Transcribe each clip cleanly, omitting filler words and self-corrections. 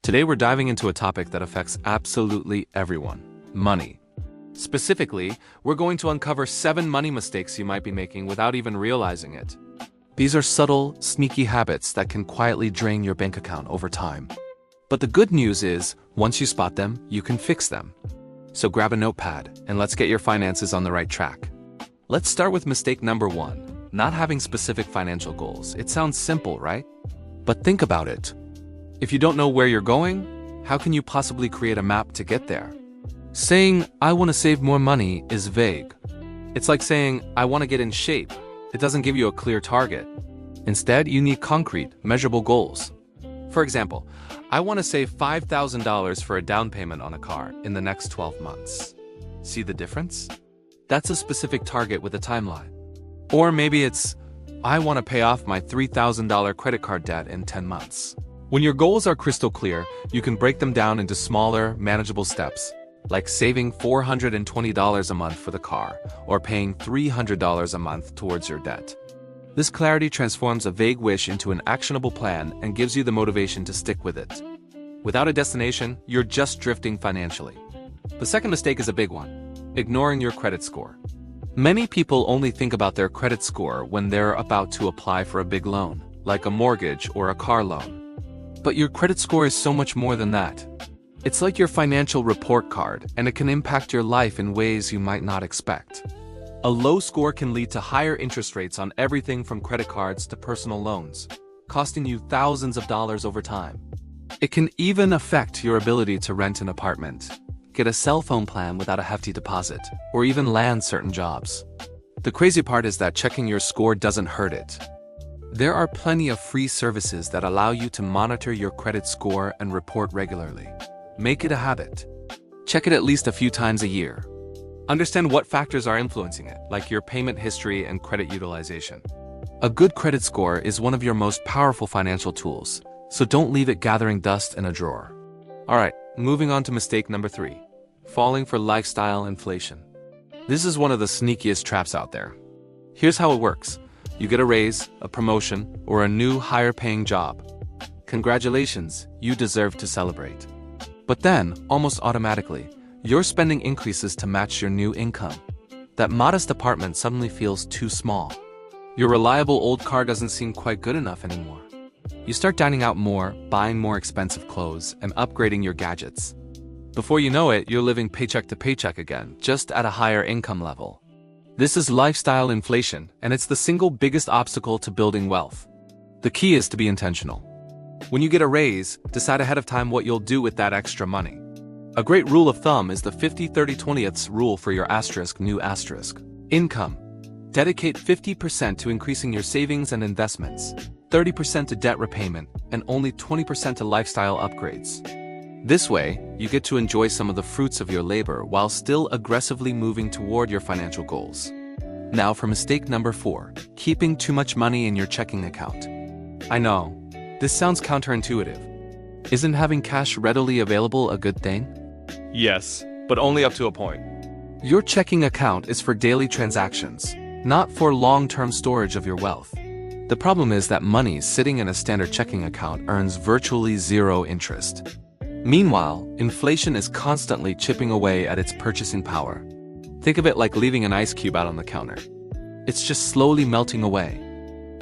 Today we're diving into a topic that affects absolutely everyone: money. Specifically, we're going to uncover 7 money mistakes you might be making without even realizing it. These are subtle, sneaky habits that can quietly drain your bank account over time. But the good news is, once you spot them, you can fix them. So grab a notepad and let's get your finances on the right track. Let's start with mistake number 1, not having specific financial goals. It sounds simple, right? But think about it. If you don't know where you're going, how can you possibly create a map to get there? Saying, "I want to save more money" is vague. It's like saying, "I want to get in shape." It doesn't give you a clear target. Instead, you need concrete, measurable goals. For example, I want to save $5,000 for a down payment on a car in the next 12 months. See the difference? That's a specific target with a timeline. Or maybe it's, I want to pay off my $3,000 credit card debt in 10 months. When your goals are crystal clear, you can break them down into smaller, manageable steps, like saving $420 a month for the car, or paying $300 a month towards your debt. This clarity transforms a vague wish into an actionable plan and gives you the motivation to stick with it. Without a destination, you're just drifting financially. The second mistake is a big one: ignoring your credit score. Many people only think about their credit score when they're about to apply for a big loan, like a mortgage or a car loan. But your credit score is so much more than that. It's like your financial report card, and it can impact your life in ways you might not expect. A low score can lead to higher interest rates on everything from credit cards to personal loans, costing you thousands of dollars over time. It can even affect your ability to rent an apartment, get a cell phone plan without a hefty deposit, or even land certain jobs. The crazy part is that checking your score doesn't hurt it. There are plenty of free services that allow you to monitor your credit score and report regularly. Make it a habit. Check it at least a few times a year. Understand what factors are influencing it, like your payment history and credit utilization. A good credit score is one of your most powerful financial tools, so don't leave it gathering dust in a drawer. Alright, moving on to mistake number 3, falling for lifestyle inflation. This is one of the sneakiest traps out there. Here's how it works. You get a raise, a promotion, or a new higher-paying job. Congratulations, you deserve to celebrate. But then, almost automatically, your spending increases to match your new income. That modest apartment suddenly feels too small. Your reliable old car doesn't seem quite good enough anymore. You start dining out more, buying more expensive clothes, and upgrading your gadgets. Before you know it, you're living paycheck to paycheck again, just at a higher income level. This is lifestyle inflation, and it's the single biggest obstacle to building wealth. The key is to be intentional. When you get a raise, decide ahead of time what you'll do with that extra money. A great rule of thumb is the 50-30-20ths rule for your new asterisk. Income. Dedicate 50% to increasing your savings and investments, 30% to debt repayment, and only 20% to lifestyle upgrades. This way, you get to enjoy some of the fruits of your labor while still aggressively moving toward your financial goals. Now for mistake number 4, keeping too much money in your checking account. I know, this sounds counterintuitive. Isn't having cash readily available a good thing? Yes, but only up to a point. Your checking account is for daily transactions, not for long-term storage of your wealth. The problem is that money sitting in a standard checking account earns virtually zero interest. Meanwhile, inflation is constantly chipping away at its purchasing power. Think of it like leaving an ice cube out on the counter. It's just slowly melting away.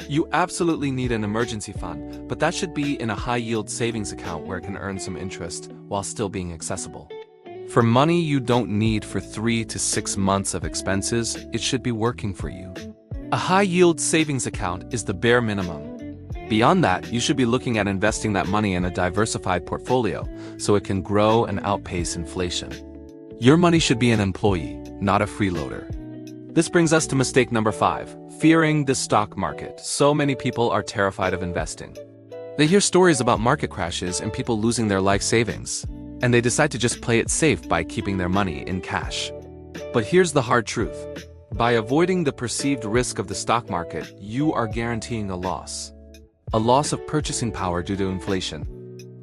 You absolutely need an emergency fund, but that should be in a high-yield savings account where it can earn some interest while still being accessible. For money you don't need for 3 to 6 months of expenses, it should be working for you. A high-yield savings account is the bare minimum. Beyond that, you should be looking at investing that money in a diversified portfolio so it can grow and outpace inflation. Your money should be an employee, not a freeloader. This brings us to mistake number 5, fearing the stock market. So many people are terrified of investing. They hear stories about market crashes and people losing their life savings, and they decide to just play it safe by keeping their money in cash. But here's the hard truth. By avoiding the perceived risk of the stock market, you are guaranteeing a loss. A loss of purchasing power due to inflation.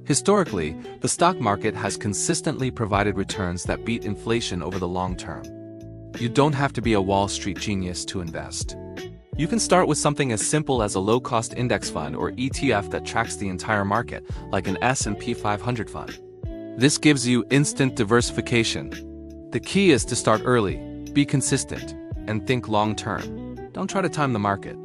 Historically, the stock market has consistently provided returns that beat inflation over the long term. You don't have to be a Wall Street genius to invest. You can start with something as simple as a low-cost index fund or ETF that tracks the entire market, like an S&P 500 fund. This gives you instant diversification. The key is to start early, be consistent, and think long-term. Don't try to time the market.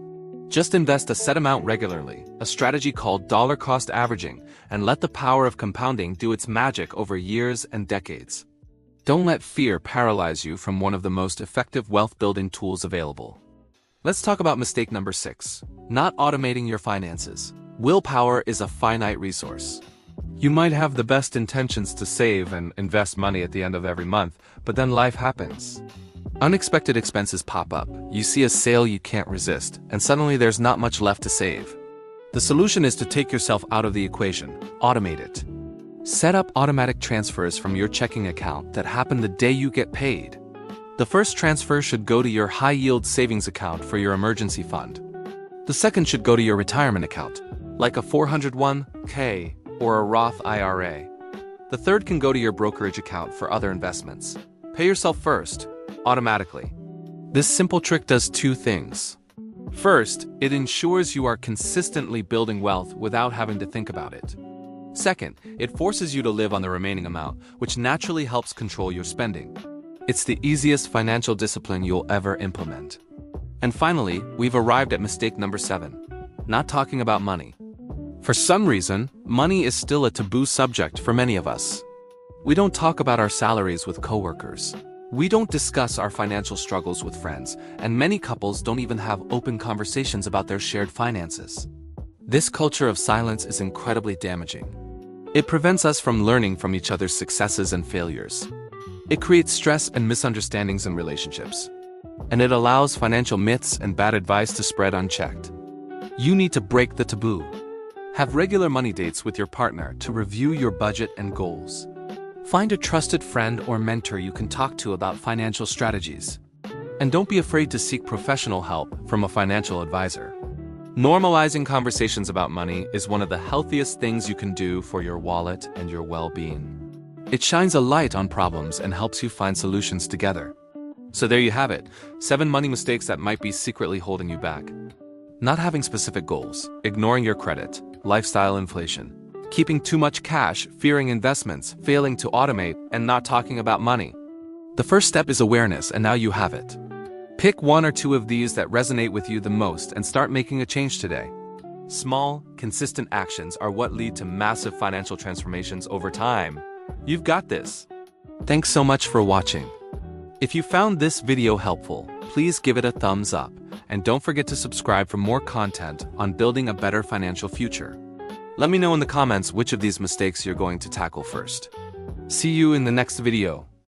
Just invest a set amount regularly, a strategy called dollar cost averaging, and let the power of compounding do its magic over years and decades. Don't let fear paralyze you from one of the most effective wealth-building tools available. Let's talk about mistake number 6, not automating your finances. Willpower is a finite resource. You might have the best intentions to save and invest money at the end of every month, but then life happens. Unexpected expenses pop up, you see a sale you can't resist, and suddenly there's not much left to save. The solution is to take yourself out of the equation, automate it. Set up automatic transfers from your checking account that happen the day you get paid. The first transfer should go to your high-yield savings account for your emergency fund. The second should go to your retirement account, like a 401k or a Roth IRA. The third can go to your brokerage account for other investments. Pay yourself first, automatically. This simple trick does 2 things. First, it ensures you are consistently building wealth without having to think about it. Second, it forces you to live on the remaining amount, which naturally helps control your spending. It's the easiest financial discipline you'll ever implement. And finally, we've arrived at mistake number 7, not talking about money. For some reason, money is still a taboo subject for many of us. We don't talk about our salaries with coworkers. We don't discuss our financial struggles with friends, and many couples don't even have open conversations about their shared finances. This culture of silence is incredibly damaging. It prevents us from learning from each other's successes and failures. It creates stress and misunderstandings in relationships. And it allows financial myths and bad advice to spread unchecked. You need to break the taboo. Have regular money dates with your partner to review your budget and goals. Find a trusted friend or mentor you can talk to about financial strategies. And don't be afraid to seek professional help from a financial advisor. Normalizing conversations about money is one of the healthiest things you can do for your wallet and your well-being. It shines a light on problems and helps you find solutions together. So there you have it, 7 money mistakes that might be secretly holding you back. Not having specific goals, ignoring your credit, lifestyle inflation, keeping too much cash, fearing investments, failing to automate, and not talking about money. The first step is awareness, and now you have it. Pick 1 or 2 of these that resonate with you the most and start making a change today. Small, consistent actions are what lead to massive financial transformations over time. You've got this. Thanks so much for watching. If you found this video helpful, please give it a thumbs up, and don't forget to subscribe for more content on building a better financial future. Let me know in the comments which of these mistakes you're going to tackle first. See you in the next video.